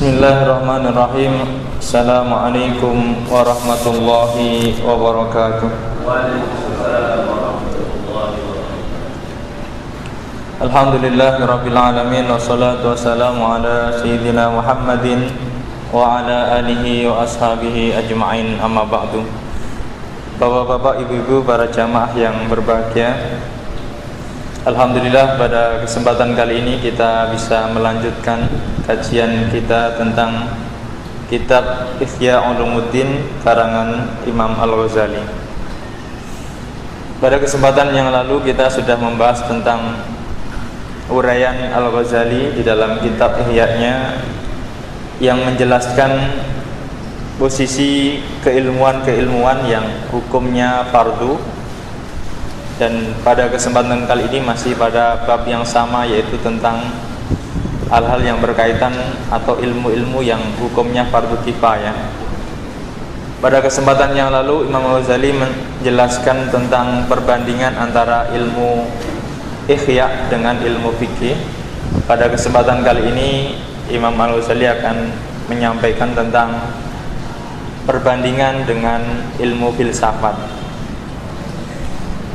Bismillahirrahmanirrahim. Assalamualaikum warahmatullahi wabarakatuh. Alhamdulillahirabbil alamin wassalatu wassalamu ala sayyidina Muhammadin wa ala alihi wa ashabihi ajma'in, amma ba'du. Bapak-bapak, ibu-ibu, para jamaah yang berbahagia, alhamdulillah pada kesempatan kali ini kita bisa melanjutkan kajian kita tentang kitab Ihya Ulumuddin karangan Imam Al-Ghazali. Pada kesempatan yang lalu kita sudah membahas tentang uraian Al-Ghazali di dalam kitab Ihya-nya yang menjelaskan posisi keilmuan-keilmuan yang hukumnya fardu. Dan pada kesempatan kali ini masih pada bab yang sama, yaitu tentang hal-hal yang berkaitan atau ilmu-ilmu yang hukumnya fardu kifayah. Pada kesempatan yang lalu Imam Al-Ghazali menjelaskan tentang perbandingan antara ilmu Ihya dengan ilmu fikih. Pada kesempatan kali ini Imam Al-Ghazali akan menyampaikan tentang perbandingan dengan ilmu filsafat.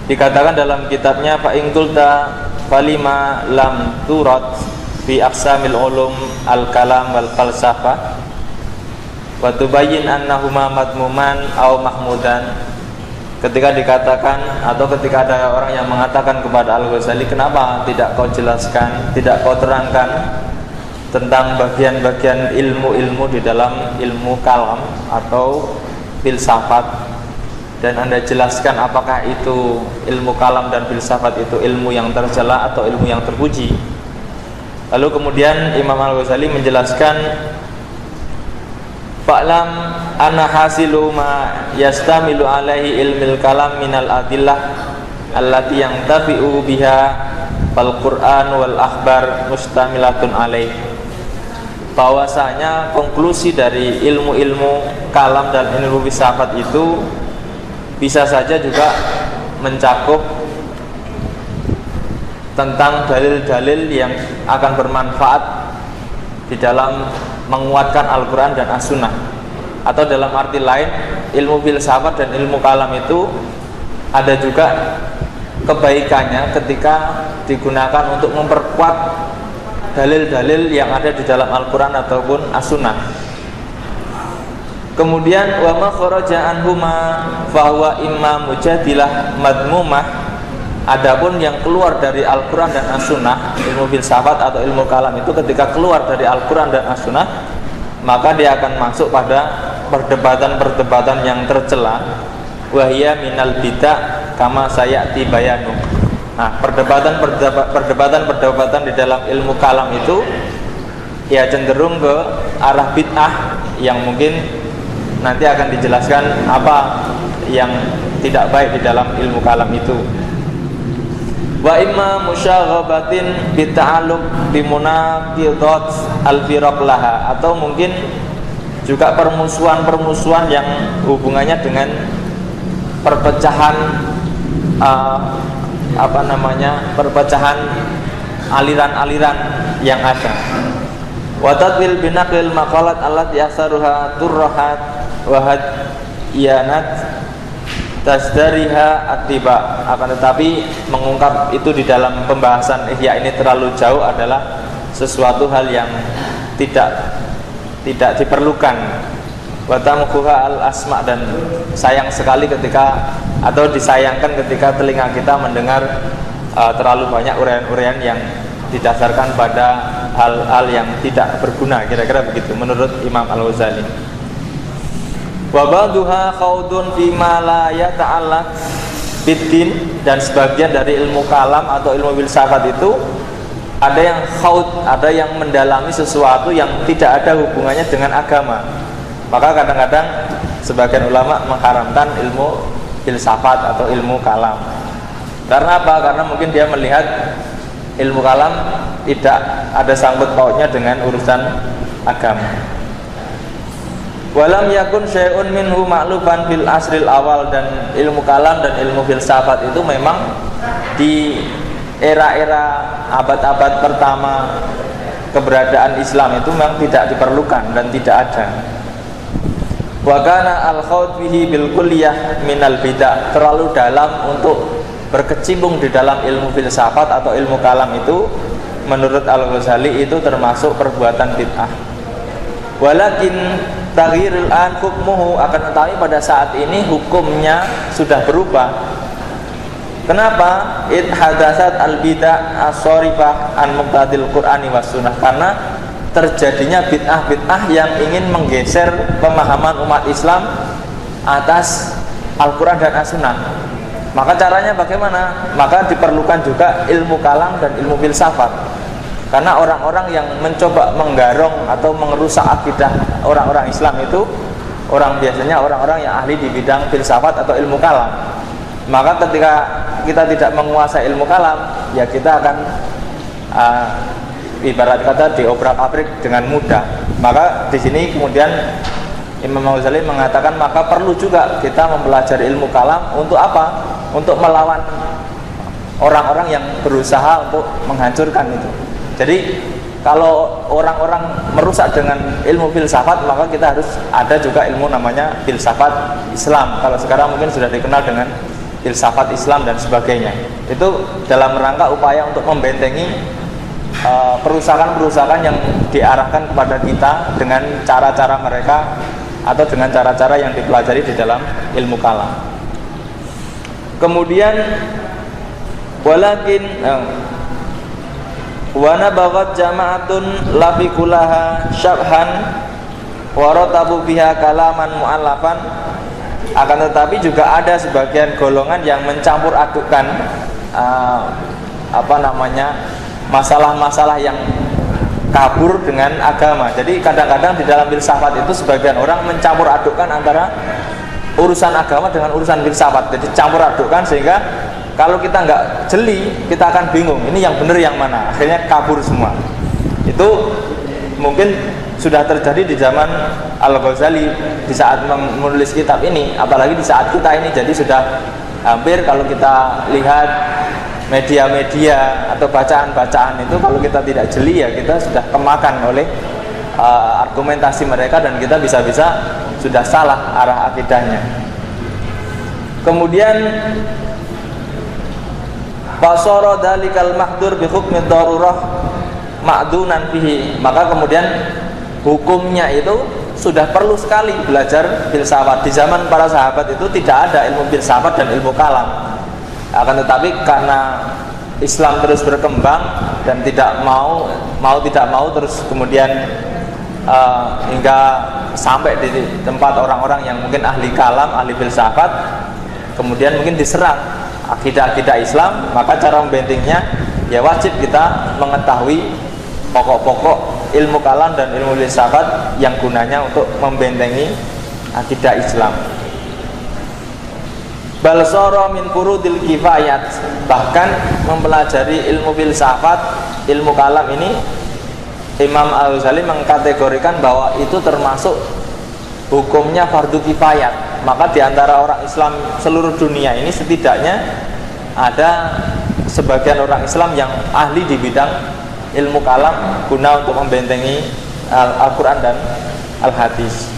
Dikatakan dalam kitabnya, fa in qulta falima lam turat fi aqsamil ulum al-kalam wal falsafah wa tubayyin annahuma madmuman aw mahmudan. Ketika dikatakan atau ketika ada orang yang mengatakan kepada Al-Ghazali, kenapa tidak kau jelaskan, tidak kau terangkan tentang bagian-bagian ilmu-ilmu di dalam ilmu kalam atau filsafat, dan Anda jelaskan apakah itu ilmu kalam dan filsafat itu ilmu yang tercela atau ilmu yang terpuji. Lalu kemudian Imam Al-Ghazali menjelaskan, fa'lam anna hasilu ma yastamilu alaihi ilmil kalam minal adillah allati yantafi'u biha fal Qur'an wal akhbar mustamilatun alaih. Bahwasanya konklusi dari ilmu-ilmu kalam dan ilmu filsafat itu bisa saja juga mencakup tentang dalil-dalil yang akan bermanfaat di dalam menguatkan Al-Quran dan As-Sunnah. Atau dalam arti lain, ilmu filsafat dan ilmu kalam itu ada juga kebaikannya ketika digunakan untuk memperkuat dalil-dalil yang ada di dalam Al-Quran ataupun As-Sunnah. Kemudian wa ma kharaja anhuma fa huwa imma mujadilah madmumah. Adapun yang keluar dari Al-Quran dan As-Sunnah, ilmu filsafat atau ilmu kalam itu ketika keluar dari Al-Quran dan As-Sunnah, maka dia akan masuk pada perdebatan-perdebatan yang tercela. Wahia minal bid'ah kama sayati bayanu. Nah, perdebatan di dalam ilmu kalam itu ya cenderung ke arah bid'ah yang mungkin nanti akan dijelaskan apa yang tidak baik di dalam ilmu kalam itu. Wa imma musyaghabatin bi ta'alluq bi munaqidat al-firaq laha, atau mungkin juga permusuhan-permusuhan yang hubungannya dengan perpecahan perpecahan aliran-aliran yang ada. Wa tadwil binaqil maqalat allati asaruha turrahat wa hadiyanat tasdariha atiba. Akan tetapi mengungkap itu di dalam pembahasan Ihya ini terlalu jauh adalah sesuatu hal yang tidak diperlukan. Wa tamkuha al-asma, dan sayang sekali ketika atau disayangkan ketika telinga kita mendengar terlalu banyak uraian-uraian yang didasarkan pada hal-hal yang tidak berguna, kira-kira begitu menurut Imam Al-Ghazali. Wa ba'duha khaudun fi ma la yata'allaq biddin, dan sebagian dari ilmu kalam atau ilmu filsafat itu ada yang khaud, ada yang mendalami sesuatu yang tidak ada hubungannya dengan agama. Maka kadang-kadang sebagian ulama mengharamkan ilmu filsafat atau ilmu kalam. Karena apa? Karena mungkin dia melihat ilmu kalam tidak ada sangkut pautnya dengan urusan agama. Walam yakun syai'un minhu ma'lufan fil asril awal, dan ilmu kalam dan ilmu filsafat itu memang di era-era abad-abad pertama keberadaan Islam itu memang tidak diperlukan dan tidak ada. Wa kana al-khawd bihi bil kulliyah minal bidah, terlalu dalam untuk berkecimpung di dalam ilmu filsafat atau ilmu kalam itu menurut Al-Ghazali itu termasuk perbuatan bid'ah. Walakin taghyirul an hukmuhu, akan tetapi pada saat ini hukumnya sudah berubah. Kenapa? Id hadatsat al-bid'ah as-sarifah an muqtadil Qur'ani was sunnah, karena terjadinya bid'ah-bid'ah yang ingin menggeser pemahaman umat Islam atas Al-Quran dan As-Sunnah. Maka caranya bagaimana? Maka diperlukan juga ilmu kalam dan ilmu filsafat. Karena orang-orang yang mencoba menggarong atau merusak akidah orang-orang Islam itu biasanya orang-orang yang ahli di bidang filsafat atau ilmu kalam. Maka ketika kita tidak menguasai ilmu kalam, ya kita akan ibarat kata diobrak-abrik dengan mudah. Maka di sini kemudian Imam Ghazali mengatakan maka perlu juga kita mempelajari ilmu kalam untuk apa? Untuk melawan orang-orang yang berusaha untuk menghancurkan itu. Jadi kalau orang-orang merusak dengan ilmu filsafat, maka kita harus ada juga ilmu namanya filsafat Islam. Kalau sekarang mungkin sudah dikenal dengan filsafat Islam dan sebagainya. Itu dalam rangka upaya untuk membentengi perusakan-perusakan yang diarahkan kepada kita dengan cara-cara mereka atau dengan cara-cara yang dipelajari di dalam ilmu kalam. Kemudian walakin wa nabaghat jama'atun lafikulaha syabhan wa ratabu biha kalaman mu'allafan, akan tetapi juga ada sebagian golongan yang mencampur adukan masalah-masalah yang kabur dengan agama. Jadi kadang-kadang di dalam filsafat itu sebagian orang mencampur adukan antara urusan agama dengan urusan filsafat. Jadi campur adukan sehingga kalau kita nggak jeli, kita akan bingung ini yang benar yang mana. Akhirnya kabur semua. Itu mungkin sudah terjadi di zaman Al-Ghazali di saat menulis kitab ini, apalagi di saat kita ini. Jadi sudah hampir, kalau kita lihat media-media atau bacaan-bacaan itu, kalau kita tidak jeli ya kita sudah kemakan oleh argumentasi mereka dan kita bisa-bisa sudah salah arah akidahnya. Kemudian fasara dalikal mahdur bi hukmi darurah ma'dunan fihi, maka kemudian hukumnya itu sudah perlu sekali belajar filsafat. Di zaman para sahabat itu tidak ada ilmu filsafat dan ilmu kalam. Akan tetapi karena Islam terus berkembang dan tidak mau terus kemudian hingga sampai di tempat orang-orang yang mungkin ahli kalam, ahli filsafat, kemudian mungkin diserang akidah-akidah Islam, maka cara membentingnya ya wajib kita mengetahui pokok-pokok ilmu kalam dan ilmu filsafat yang gunanya untuk membentengi akidah Islam. Bal sara min furudil kifayat, bahkan mempelajari ilmu filsafat, ilmu kalam ini Imam Al-Ghazali mengkategorikan bahwa itu termasuk hukumnya fardu kifayat. Maka di antara orang Islam seluruh dunia ini setidaknya ada sebagian orang Islam yang ahli di bidang ilmu kalam guna untuk membentengi Al-Quran dan Al-Hadis.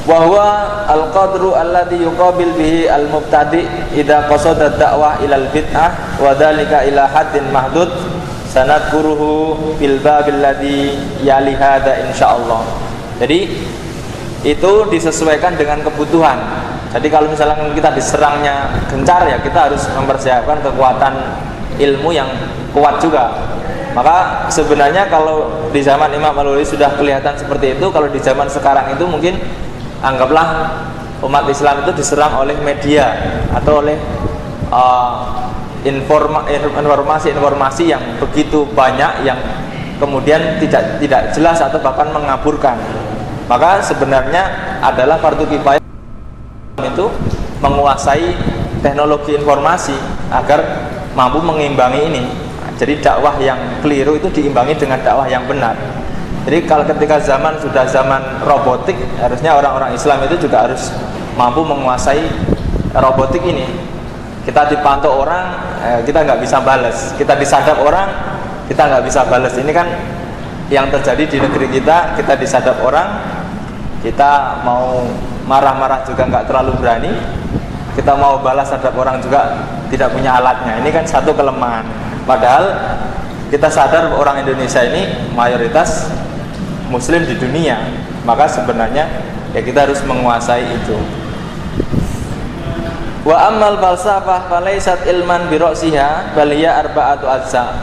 Wa huwa al-qadru alladhi yuqabil bihi al-mubtadi idza qasada dakwah ilal bid'ah wa dzalika ila haddin mahdud sanadkuruhu fil babil ladzi yali hada insyaallah. Jadi itu disesuaikan dengan kebutuhan. Jadi kalau misalnya kita diserangnya gencar, ya kita harus mempersiapkan kekuatan ilmu yang kuat juga. Maka sebenarnya kalau di zaman Imam Al-Ghazali sudah kelihatan seperti itu, kalau di zaman sekarang itu mungkin anggaplah umat Islam itu diserang oleh media atau oleh informasi-informasi yang begitu banyak yang kemudian tidak jelas atau bahkan mengaburkan. Maka sebenarnya adalah fardu kifayah itu menguasai teknologi informasi agar mampu mengimbangi ini. Jadi dakwah yang keliru itu diimbangi dengan dakwah yang benar. Jadi kalau ketika zaman sudah zaman robotik, harusnya orang-orang Islam itu juga harus mampu menguasai robotik ini. Kita dipantau orang, kita nggak bisa balas. Kita disadap orang, kita nggak bisa balas. Ini kan yang terjadi di negeri kita disadap orang, kita mau marah-marah juga nggak terlalu berani, kita mau balas sadap orang juga tidak punya alatnya. Ini kan satu kelemahan. Padahal kita sadar orang Indonesia ini mayoritas Muslim di dunia, maka sebenarnya ya kita harus menguasai itu. Wa ammal falsafah falaisat ilman bi ra'siha bal hiya arba'atu ajza.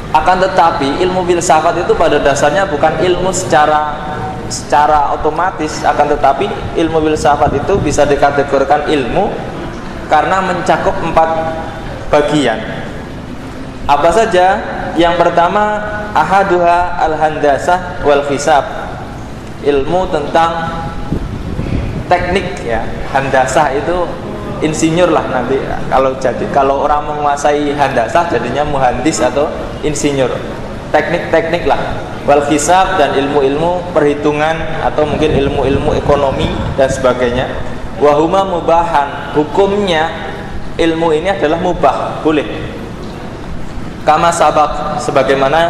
Akan tetapi ilmu filsafat itu pada dasarnya bukan ilmu secara otomatis, akan tetapi ilmu filsafat itu bisa dikategorikan ilmu karena mencakup 4 bagian. Apa saja? Yang pertama, ahaduha al-handasah wal hisab. Ilmu tentang teknik ya. Handasah itu insinyur lah nanti. Kalau orang menguasai handasah jadinya muhandis atau insinyur. Teknik-teknik lah. Wal hisab dan ilmu-ilmu perhitungan atau mungkin ilmu-ilmu ekonomi dan sebagainya. Wa huma mubahan. Hukumnya ilmu ini adalah mubah, boleh. Kama sabak, sebagaimana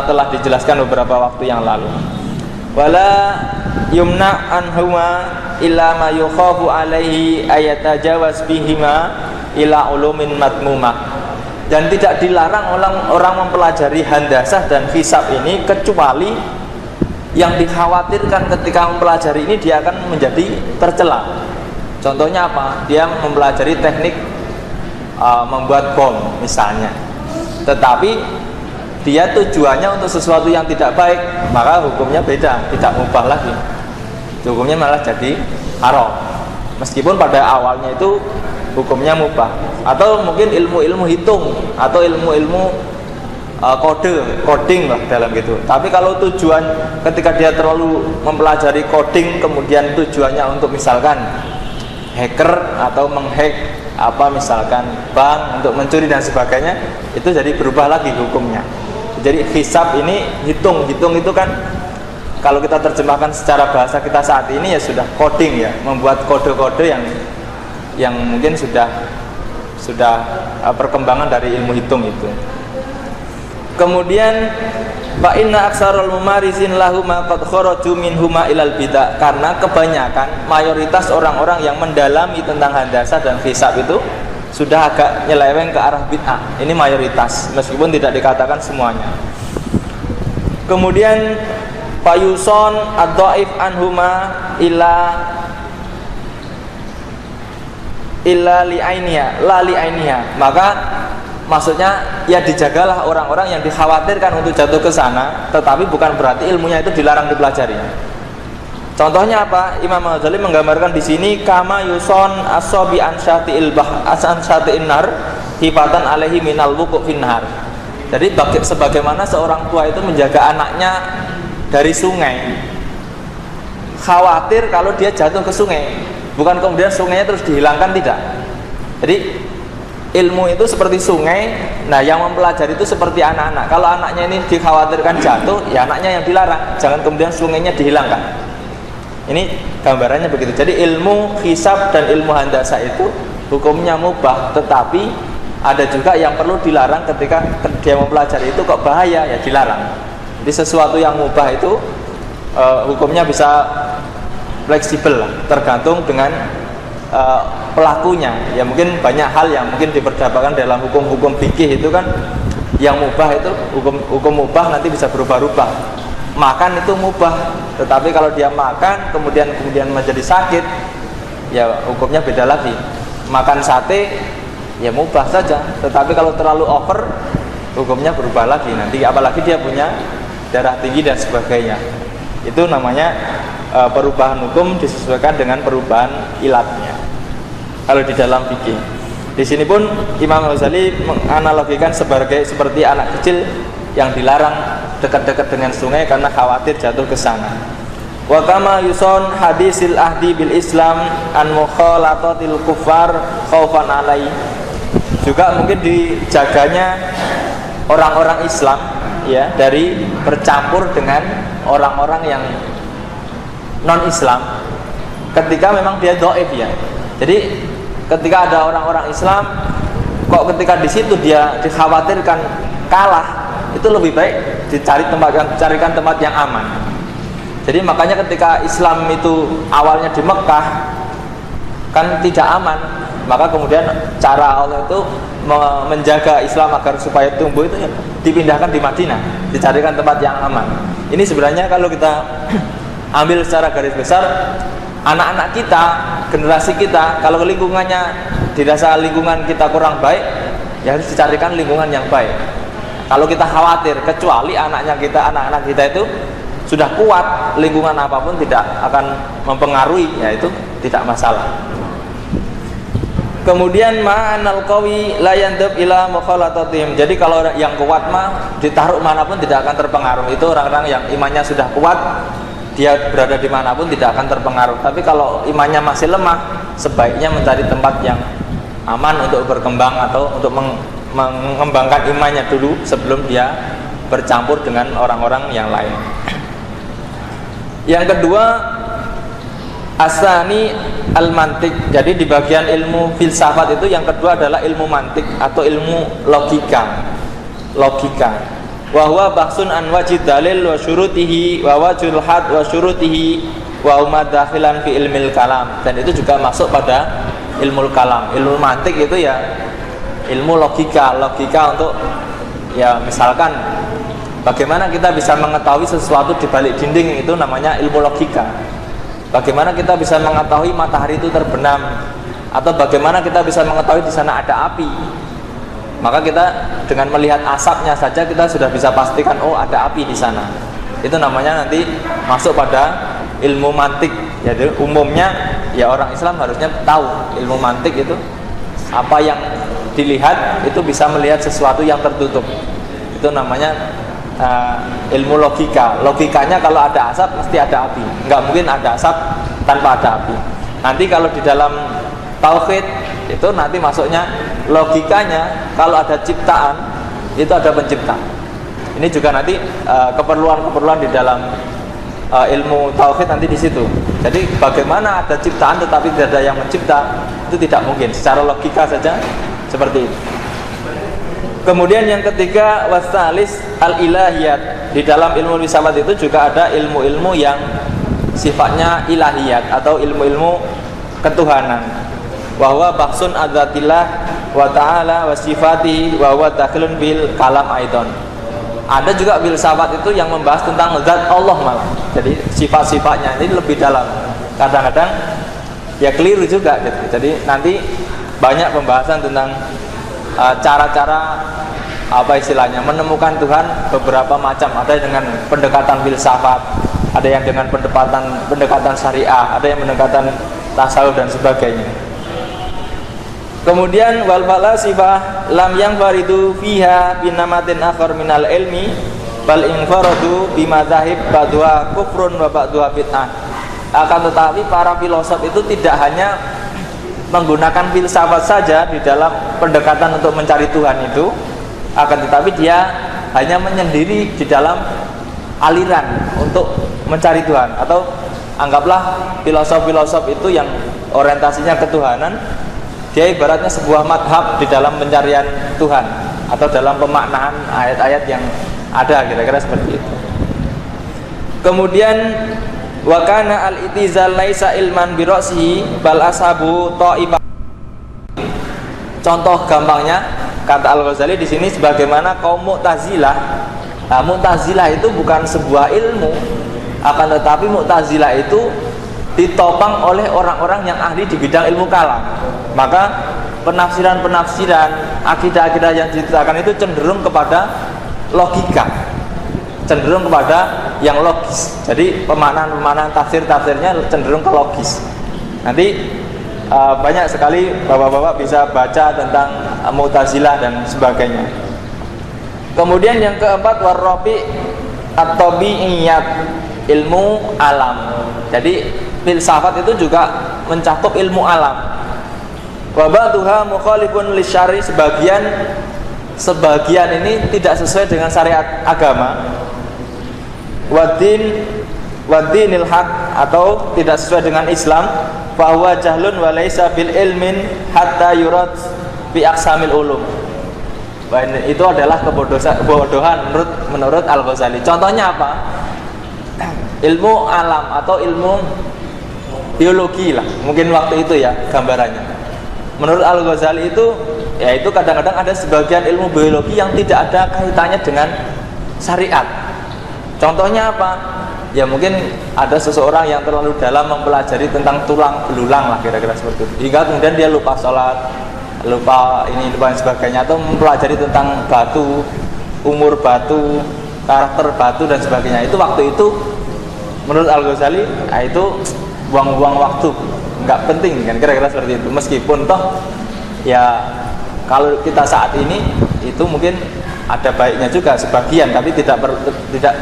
telah dijelaskan beberapa waktu yang lalu. Wala yumna anhuma illa ma yukhafu alaihi ayatajawaz bihima ila ulumin matmumah. Dan tidak dilarang orang mempelajari handasah dan hisab ini kecuali yang dikhawatirkan ketika mempelajari ini dia akan menjadi tercela. Contohnya apa? Dia mempelajari teknik membuat bom misalnya, tetapi dia tujuannya untuk sesuatu yang tidak baik, maka hukumnya beda, tidak mubah lagi, hukumnya malah jadi haram, meskipun pada awalnya itu hukumnya mubah. Atau mungkin ilmu-ilmu hitung atau ilmu-ilmu coding lah dalam gitu. Tapi kalau tujuan ketika dia terlalu mempelajari coding kemudian tujuannya untuk misalkan hacker atau menghack misalkan bank untuk mencuri dan sebagainya, itu jadi berubah lagi hukumnya. Jadi hisab ini hitung itu kan kalau kita terjemahkan secara bahasa kita saat ini ya sudah coding ya, membuat kode-kode yang mungkin sudah perkembangan dari ilmu hitung itu. Kemudian fa inna aksarul mumarisin lahuma qad kharaju minhuma ilal bidah, karena kebanyakan mayoritas orang-orang yang mendalami tentang handasah dan hisab itu sudah agak nyeleweng ke arah bid'ah. Ini mayoritas, meskipun tidak dikatakan semuanya. Kemudian fayuson ad-dhaif anhuma illa li'ainiha la li'ainiha. Maka maksudnya ya dijagalah orang-orang yang dikhawatirkan untuk jatuh ke sana, tetapi bukan berarti ilmunya itu dilarang dipelajari. Contohnya apa? Imam Ghazali menggambarkan di sini kama yuson asobi ansyati'il nar hifatan alaihi minal wuqu' finhar. Jadi sebagaimana seorang tua itu menjaga anaknya dari sungai, khawatir kalau dia jatuh ke sungai, bukan kemudian sungainya terus dihilangkan, tidak. Jadi ilmu itu seperti sungai. Nah, yang mempelajari itu seperti anak-anak. Kalau anaknya ini dikhawatirkan jatuh, ya anaknya yang dilarang, jangan kemudian sungainya dihilangkan. Ini gambarannya begitu. Jadi ilmu hisab dan ilmu handasah itu hukumnya mubah, tetapi ada juga yang perlu dilarang ketika dia mempelajari itu kok bahaya, ya dilarang. Jadi sesuatu yang mubah itu hukumnya bisa fleksibel, tergantung dengan pelakunya. Ya mungkin banyak hal yang mungkin diperdapatkan dalam hukum-hukum fikih itu kan, yang mubah itu hukum mubah nanti bisa berubah-ubah. Makan itu mubah, tetapi kalau dia makan kemudian menjadi sakit, ya hukumnya beda lagi. Makan sate ya mubah saja, tetapi kalau terlalu over hukumnya berubah lagi nanti, apalagi dia punya darah tinggi dan sebagainya. Itu namanya perubahan hukum disesuaikan dengan perubahan ilatnya. Kalau di dalam fikih, di sini pun Imam Ghazali menganalogikan seperti anak kecil yang dilarang dekat-dekat dengan sungai karena khawatir jatuh ke sana. Wa kama yuson hadisil ahdi bil Islam an mukhalatatil kufar khaufan alai. Juga mungkin dijaganya orang-orang Islam ya dari bercampur dengan orang-orang yang non Islam ketika memang dia dhaif ya. Jadi ketika ada orang-orang Islam kok ketika di situ dia dikhawatirkan kalah, itu lebih baik carikan tempat yang aman. Jadi makanya ketika Islam itu awalnya di Mekah kan tidak aman, maka kemudian cara Allah itu menjaga Islam agar supaya tumbuh itu dipindahkan di Madinah, dicarikan tempat yang aman. Ini sebenarnya kalau kita ambil secara garis besar, anak-anak kita, generasi kita, kalau lingkungannya dirasa lingkungan kita kurang baik, ya harus dicarikan lingkungan yang baik. Kalau kita khawatir, kecuali anak-anak kita itu sudah kuat, lingkungan apapun tidak akan mempengaruhi, ya itu tidak masalah. Kemudian ma'anal qawi la yandab ila mukhalatatim. Jadi kalau yang kuat mah ditaruh manapun tidak akan terpengaruh. Itu orang-orang yang imannya sudah kuat, dia berada di manapun tidak akan terpengaruh. Tapi kalau imannya masih lemah, sebaiknya mencari tempat yang aman untuk berkembang atau untuk mengembangkan imannya dulu sebelum dia bercampur dengan orang-orang yang lain. Yang kedua, asani al-mantik. Jadi di bagian ilmu filsafat itu yang kedua adalah ilmu mantik atau ilmu logika. Wa huwa bahsun an wajid dalil wa syurutihi wa wajhul had wa syurutihi wa huma dakhilan fi ilmil kalam. Dan itu juga masuk pada ilmu kalam. Ilmu mantik itu ya ilmu logika untuk ya misalkan bagaimana kita bisa mengetahui sesuatu di balik dinding, itu namanya ilmu logika. Bagaimana kita bisa mengetahui matahari itu terbenam, atau bagaimana kita bisa mengetahui di sana ada api. Maka kita dengan melihat asapnya saja kita sudah bisa pastikan oh ada api di sana. Itu namanya nanti masuk pada ilmu mantik. Jadi umumnya ya orang Islam harusnya tahu ilmu mantik itu apa yang dilihat itu bisa melihat sesuatu yang tertutup. Itu namanya ilmu logika. Logikanya kalau ada asap mesti ada api. Nggak mungkin ada asap tanpa ada api. Nanti kalau di dalam tauhid itu nanti masuknya logikanya kalau ada ciptaan itu ada pencipta. Ini juga nanti keperluan di dalam ilmu tauhid nanti di situ. Jadi bagaimana ada ciptaan tetapi tidak ada yang mencipta, itu tidak mungkin. Secara logika saja seperti itu. Kemudian yang ketiga, wasalis al-ilahiyat. Di dalam ilmu filsafat itu juga ada ilmu-ilmu yang sifatnya ilahiyat atau ilmu-ilmu ketuhanan. Wa huwa bahsun adzatillah wa ta'ala wa sifatihi wa huwa dakhilun bil kalam aidan. Ada juga filsafat itu yang membahas tentang zat Allah malah. Jadi sifat-sifatnya ini lebih dalam. Kadang-kadang ya keliru juga gitu. Jadi nanti banyak pembahasan tentang cara-cara apa istilahnya menemukan Tuhan beberapa macam. Ada dengan pendekatan filsafat, ada yang dengan pendekatan syariah, ada yang pendekatan tasawuf dan sebagainya. Kemudian wal falasifah lam yang faridu fiha binamatin akhar minal ilmi bal infaradu bimadzahib ba'dha kufrun wa ba'dha bid'ah. Akan tetapi para filosof itu tidak hanya menggunakan filsafat saja di dalam pendekatan untuk mencari Tuhan itu, akan tetapi dia hanya menyendiri di dalam aliran untuk mencari Tuhan. Atau anggaplah filosof-filosof itu yang orientasinya ketuhanan, dia ibaratnya sebuah madhab di dalam pencarian Tuhan atau dalam pemaknaan ayat-ayat yang ada, kira-kira seperti itu. Kemudian wa kana al-itizal laisa ilman bi ra'sihi bal ashabu ta'ifah. Contoh gampangnya kata Al-Ghazali di sini sebagaimana kaum Mu'tazilah. Nah, Mu'tazilah itu bukan sebuah ilmu, akan tetapi Mu'tazilah itu ditopang oleh orang-orang yang ahli di bidang ilmu kalam. Maka penafsiran-penafsiran akidah-akidah yang diceritakan itu cenderung kepada logika, cenderung kepada yang logis. Jadi pemaknaan tafsirnya cenderung ke logis. Nanti banyak sekali bapak-bapak bisa baca tentang Mu'tazilah dan sebagainya. Kemudian yang keempat warrabi at-tabi'iyat, ilmu alam. Jadi filsafat itu juga mencakup ilmu alam. Wa ba'dhuha mukhalifun lisyari, sebagian ini tidak sesuai dengan syariat agama. Wadinil haq, atau tidak sesuai dengan Islam. Fa huwa jahlun wa laisa bil ilmin hatta yurad fi aqsamil ulum. itu adalah kebodohan menurut Al-Ghazali. Contohnya apa? Ilmu alam atau ilmu biologi lah, mungkin waktu itu ya gambarannya. Menurut Al-Ghazali itu, yaitu kadang-kadang ada sebagian ilmu biologi yang tidak ada kaitannya dengan syariat. Contohnya apa? Ya mungkin ada seseorang yang terlalu dalam mempelajari tentang tulang belulang lah, kira-kira seperti itu, hingga kemudian dia lupa sholat, lupa ini, lupa dan sebagainya, atau mempelajari tentang batu, umur batu, karakter batu dan sebagainya. Itu waktu itu menurut Al-Ghazali, itu buang-buang waktu, nggak penting kan, kira-kira seperti itu. Meskipun toh ya kalau kita saat ini itu mungkin ada baiknya juga sebagian, tapi tidak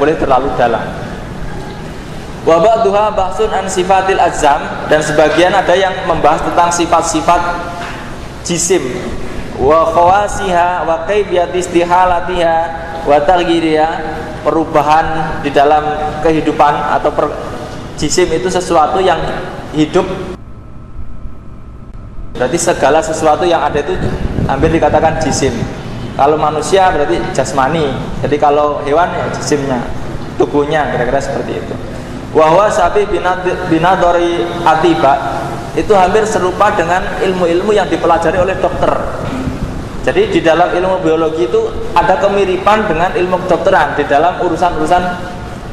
boleh terlalu dalam. Wa ba'duha bahsun an sifatil ajzam, dan sebagian ada yang membahas tentang sifat-sifat jisim, wa khawasiha wa kayfiyati istihalatiha wa taghyiriha, perubahan di dalam kehidupan atau jisim itu sesuatu yang hidup. Berarti segala sesuatu yang ada itu hampir dikatakan jisim. Kalau manusia berarti jasmani. Jadi kalau hewan ya jisimnya, tubuhnya, kira-kira seperti itu. Wa huwa sabi binadori atiba, itu hampir serupa dengan ilmu-ilmu yang dipelajari oleh dokter. Jadi di dalam ilmu biologi itu ada kemiripan dengan ilmu kedokteran di dalam urusan-urusan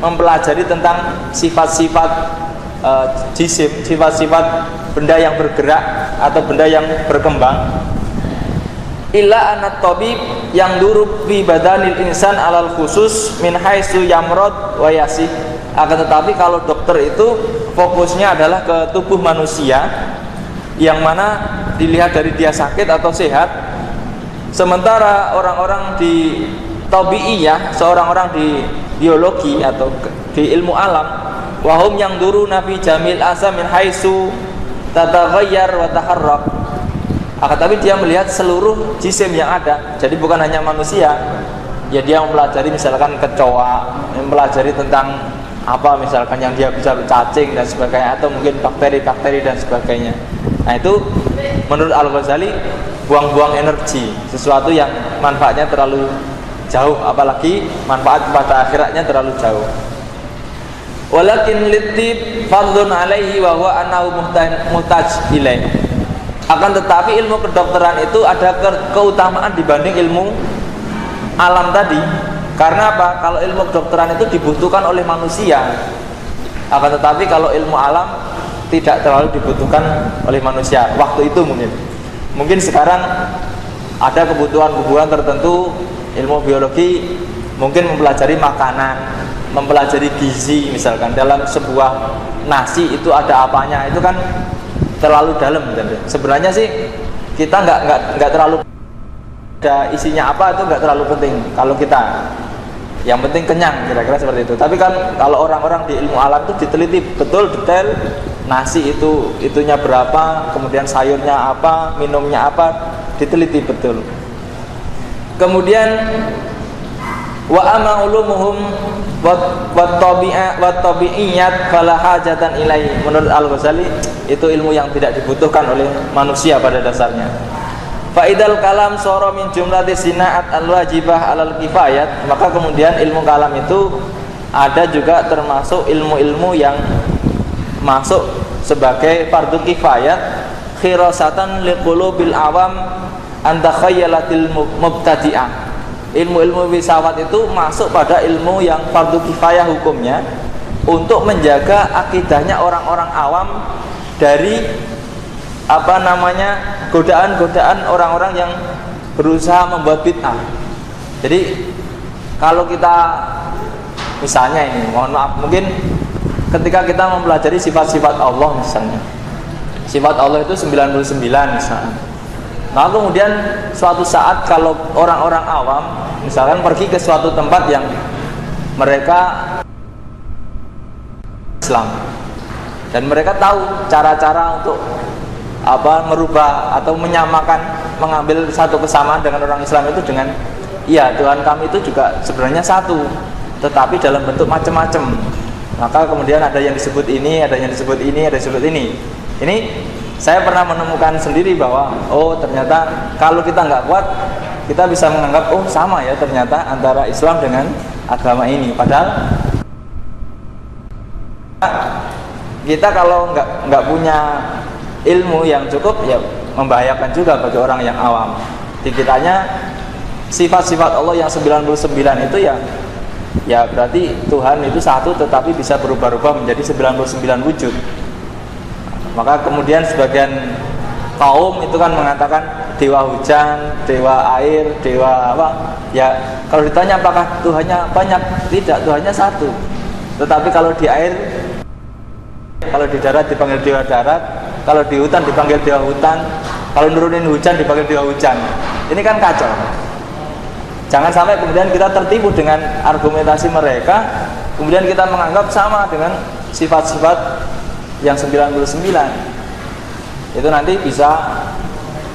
mempelajari tentang sifat-sifat jisim, sifat-sifat benda yang bergerak atau benda yang berkembang. Illa anat tabib yang durub fi badanil insan alal khusus min haitsu yamrad wa yasih. Akan tetapi kalau dokter itu fokusnya adalah ke tubuh manusia, yang mana dilihat dari dia sakit atau sehat. Sementara orang-orang di tabi'iyah, seorang-orang di biologi atau di ilmu alam, wahum yang duru nabi jamil asa min haitsu tataghayyar wa taharrak. Akan tapi dia melihat seluruh jisim yang ada. Jadi bukan hanya manusia. Ya dia mempelajari misalkan kecoa, mempelajari tentang apa misalkan yang dia bisa cacing dan sebagainya, atau mungkin bakteri-bakteri dan sebagainya. Nah itu menurut Al-Ghazali buang-buang energi, sesuatu yang manfaatnya terlalu jauh, apalagi manfaat pada akhiratnya terlalu jauh. Walakin litib fadlun alaihi wa huwa annahu muhtaj ilaih. Akan tetapi ilmu kedokteran itu ada keutamaan dibanding ilmu alam tadi. Karena apa? Kalau ilmu kedokteran itu dibutuhkan oleh manusia. Akan tetapi kalau ilmu alam tidak terlalu dibutuhkan oleh manusia waktu itu. Mungkin sekarang ada kebutuhan-kebutuhan tertentu. Ilmu biologi mungkin mempelajari makanan, mempelajari gizi, misalkan dalam sebuah nasi itu ada apanya, itu kan terlalu dalam. Sebenarnya sih kita nggak terlalu ada isinya apa, itu nggak terlalu penting kalau kita. Yang penting kenyang, kira-kira seperti itu. Tapi kan kalau orang-orang di ilmu alam itu diteliti betul detail, nasi itu itunya berapa, kemudian sayurnya apa, minumnya apa, diteliti betul. Kemudian wa ama ulumuhum wa tabi'iyat fala hajatan ilaihi. Menurut Al-Ghazali itu ilmu yang tidak dibutuhkan oleh manusia pada dasarnya. Faidal kalam soro min jumlati sinaat al-wajibah alal kifayat. Maka kemudian ilmu kalam itu ada juga termasuk ilmu-ilmu yang masuk sebagai fardu kifayat, khirasatan liqulubil awam antakhayyalatil mubtadi'ah. Ilmu-ilmu filsafat itu masuk pada ilmu yang fardu kifayah hukumnya untuk menjaga akidahnya orang-orang awam dari godaan-godaan orang-orang yang berusaha membuat bid'ah. Jadi kalau kita misalnya ini, mohon maaf, mungkin ketika kita mempelajari sifat-sifat Allah misalnya, sifat Allah itu 99 misalnya. Nah kemudian suatu saat kalau orang-orang awam misalkan pergi ke suatu tempat yang mereka Islam dan mereka tahu cara-cara untuk merubah atau menyamakan, mengambil satu kesamaan dengan orang Islam itu dengan iya Tuhan kami itu juga sebenarnya satu, tetapi dalam bentuk macam-macam. Maka kemudian ada yang disebut ini, ada yang disebut ini, ada yang disebut ini. Ini saya pernah menemukan sendiri bahwa oh ternyata kalau kita nggak kuat kita bisa menganggap oh sama ya ternyata antara Islam dengan agama ini. Padahal kita kalau nggak punya ilmu yang cukup ya membahayakan juga bagi orang yang awam. Dikitanya sifat-sifat Allah yang 99 itu ya berarti Tuhan itu satu tetapi bisa berubah-ubah menjadi 99 wujud. Maka kemudian sebagian kaum itu kan mengatakan dewa hujan, dewa air, dewa apa? Ya kalau ditanya apakah Tuhannya banyak? Tidak, Tuhannya satu. Tetapi kalau di air, kalau di darat dipanggil dewa darat, kalau di hutan dipanggil dewa hutan, kalau nurunin hujan dipanggil dewa hujan. Ini kan kacau. Jangan sampai kemudian kita tertipu dengan argumentasi mereka, kemudian kita menganggap sama dengan sifat-sifat yang 99. Itu nanti bisa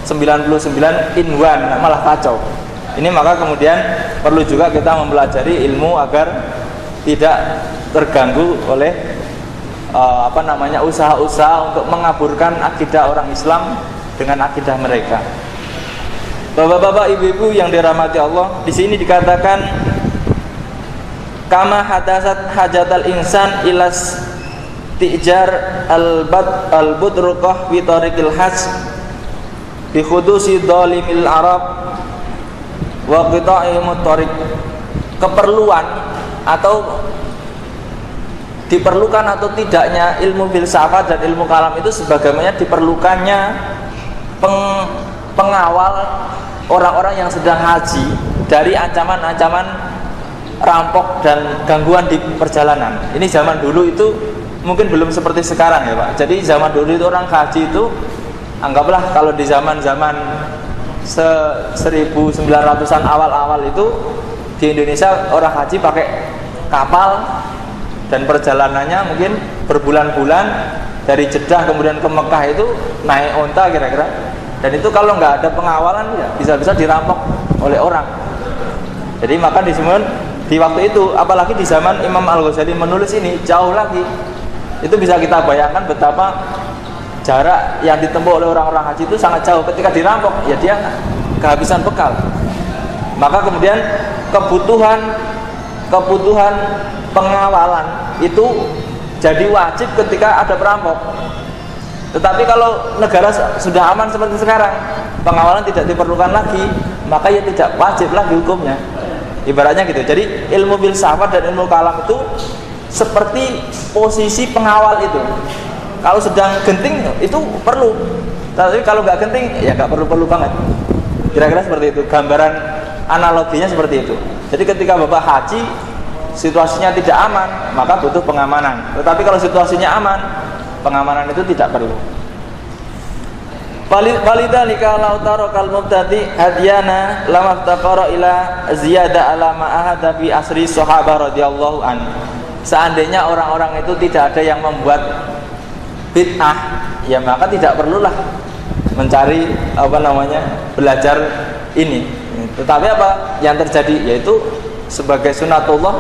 99 in one, malah kacau. Ini maka kemudian perlu juga kita mempelajari ilmu agar tidak terganggu oleh usaha-usaha untuk mengaburkan akidah orang Islam dengan akidah mereka. Bapak-bapak, ibu-ibu yang dirahmati Allah, di sini dikatakan kama hadasat hajatal insan ilas tijar al-budruqah fi tariqil hajj bi khudusi dhalimil arab wa qita'ihim tariq. Keperluan atau diperlukan atau tidaknya ilmu filsafat dan ilmu kalam itu sebagaimana diperlukannya pengawal orang-orang yang sedang haji dari ancaman-ancaman rampok dan gangguan di perjalanan. Ini zaman dulu itu mungkin belum seperti sekarang ya Pak. Jadi zaman dulu itu orang haji itu anggaplah kalau di zaman-zaman 1900-an awal-awal itu di Indonesia orang haji pakai kapal dan perjalanannya mungkin berbulan-bulan dari Jeddah kemudian ke Mekah itu naik onta kira-kira. Dan itu kalau nggak ada pengawalan ya bisa-bisa dirampok oleh orang. Jadi maka disebut di waktu itu, apalagi di zaman Imam Al-Ghazali menulis ini jauh lagi, itu bisa kita bayangkan betapa jarak yang ditempuh oleh orang-orang haji itu sangat jauh. Ketika dirampok ya dia kehabisan bekal. Maka kemudian kebutuhan pengawalan itu jadi wajib ketika ada perampok. Tetapi kalau negara sudah aman seperti sekarang, pengawalan tidak diperlukan lagi, maka ya tidak wajib lagi hukumnya. Ibaratnya gitu. Jadi ilmu filsafat dan ilmu kalam itu seperti posisi pengawal itu. Kalau sedang genting itu perlu, tapi kalau nggak genting ya nggak perlu banget. Kira-kira seperti itu. Gambaran analoginya seperti itu. Jadi ketika Bapak haji, situasinya tidak aman, maka butuh pengamanan. Tetapi kalau situasinya aman, pengamanan itu tidak perlu. Walidzalika law tarakal mubtadi hadyana lamaftaqara ila ziyada ala ma ahada fi asri sahabah radhiyallahu an. Seandainya orang-orang itu tidak ada yang membuat bid'ah, ya maka tidak perlulah mencari belajar ini. Tetapi apa yang terjadi yaitu sebagai sunatullah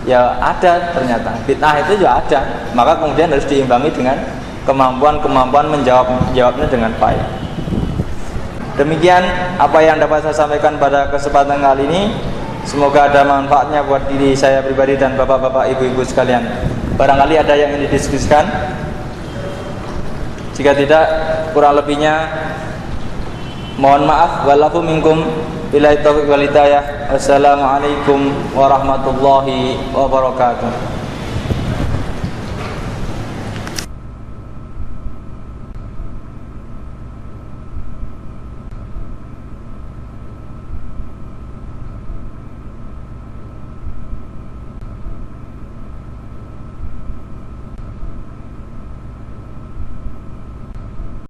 ya ada ternyata bid'ah itu juga ada, maka kemudian harus diimbangi dengan kemampuan menjawabnya dengan baik. Demikian apa yang dapat saya sampaikan pada kesempatan kali ini. Semoga ada manfaatnya buat diri saya pribadi dan bapak-bapak, ibu-ibu sekalian. Barangkali ada yang ingin didiskusikan. Jika tidak, kurang lebihnya mohon maaf. Walafu minkum billahi taufiq wal hidayah. Wassalamualaikum warahmatullahi wabarakatuh.